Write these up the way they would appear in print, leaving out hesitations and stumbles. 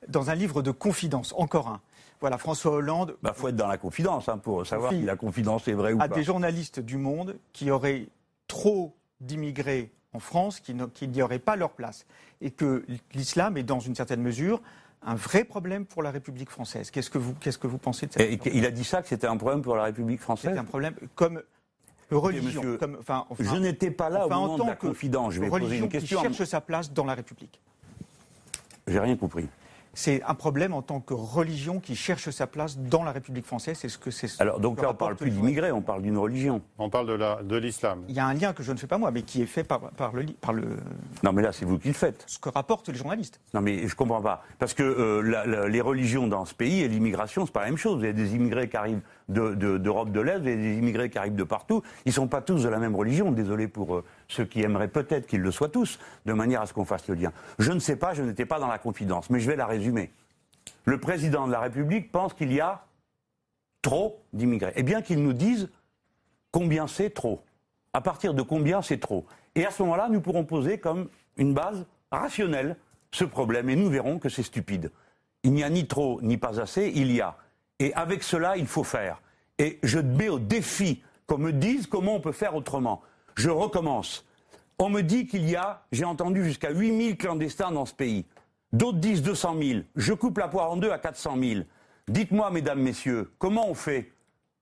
dans un livre de confidence, encore un. Voilà, François Hollande... Bah, faut être dans la confidence pour savoir si la confidence est vraie ou pas. À des journalistes du Monde qui auraient trop d'immigrés en France, qui n'y auraient pas leur place. Et que l'islam est, dans une certaine mesure, un vrai problème pour la République française. Qu'est-ce que vous pensez de cette Il a dit ça, que c'était un problème pour la République française? C'est un problème comme religion. Monsieur, comme, je n'étais pas là au moment de la confidence. Je vais poser une question. Qui cherche sa place dans la République. J'ai rien compris. C'est un problème en tant que religion qui cherche sa place dans la République française. C'est ce que c'est. Alors donc là, on ne parle plus d'immigrés, on parle d'une religion. On parle de l'islam. Il y a un lien que je ne fais pas moi, mais qui est fait par le. Non, mais là, c'est vous qui le faites. Ce que rapportent les journalistes. Non, mais je comprends pas, parce que les religions dans ce pays et l'immigration, c'est pas la même chose. Il y a des immigrés qui arrivent d'Europe de l'Est, il y a des immigrés qui arrivent de partout. Ils sont pas tous de la même religion. Désolé pour ceux qui aimeraient peut-être qu'ils le soient tous, de manière à ce qu'on fasse le lien. Je ne sais pas, je n'étais pas dans la confidence, mais je vais la résumer. Le président de la République pense qu'il y a trop d'immigrés. Eh bien qu'il nous dise combien c'est trop. À partir de combien c'est trop. Et à ce moment-là, nous pourrons poser comme une base rationnelle ce problème et nous verrons que c'est stupide. Il n'y a ni trop ni pas assez, il y a. Et avec cela, il faut faire. Et je mets au défi qu'on me dise comment on peut faire autrement. Je recommence. On me dit qu'il y a, j'ai entendu, jusqu'à 8000 clandestins dans ce pays. D'autres disent 200 000. Je coupe la poire en deux à 400 000. Dites-moi, mesdames, messieurs, comment on fait?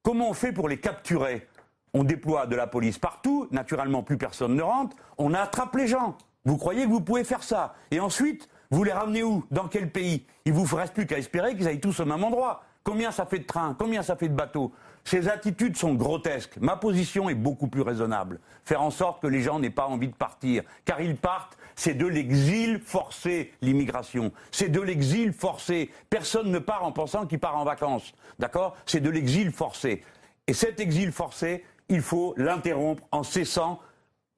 Comment on fait pour les capturer? On déploie de la police partout. Naturellement, plus personne ne rentre. On attrape les gens. Vous croyez que vous pouvez faire ça? Et ensuite, vous les ramenez où? Dans quel pays? Il vous reste plus qu'à espérer qu'ils aillent tous au même endroit. Combien ça fait de trains? Combien ça fait de bateaux? Ces attitudes sont grotesques. Ma position est beaucoup plus raisonnable. Faire en sorte que les gens n'aient pas envie de partir. Car ils partent, c'est de l'exil forcé, l'immigration. C'est de l'exil forcé. Personne ne part en pensant qu'il part en vacances. D'accord? C'est de l'exil forcé. Et cet exil forcé, il faut l'interrompre en cessant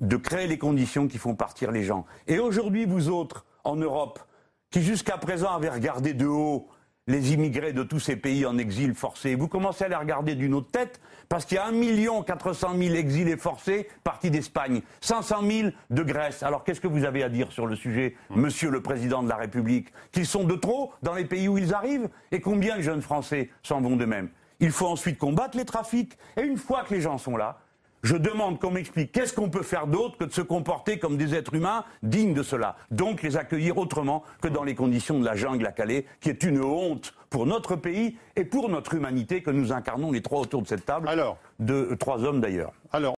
de créer les conditions qui font partir les gens. Et aujourd'hui, vous autres, en Europe, qui jusqu'à présent avez regardé de haut les immigrés de tous ces pays en exil forcé, vous commencez à les regarder d'une autre tête, parce qu'il y a 1 400 000 exilés forcés partis d'Espagne, 500 000 de Grèce. Alors qu'est-ce que vous avez à dire sur le sujet, monsieur le président de la République? Qu'ils sont de trop dans les pays où ils arrivent? Et combien de jeunes Français s'en vont de même? Il faut ensuite combattre les trafics, et une fois que les gens sont là, je demande qu'on m'explique qu'est-ce qu'on peut faire d'autre que de se comporter comme des êtres humains dignes de cela. Donc les accueillir autrement que dans les conditions de la jungle à Calais, qui est une honte pour notre pays et pour notre humanité que nous incarnons les trois autour de cette table, trois hommes d'ailleurs.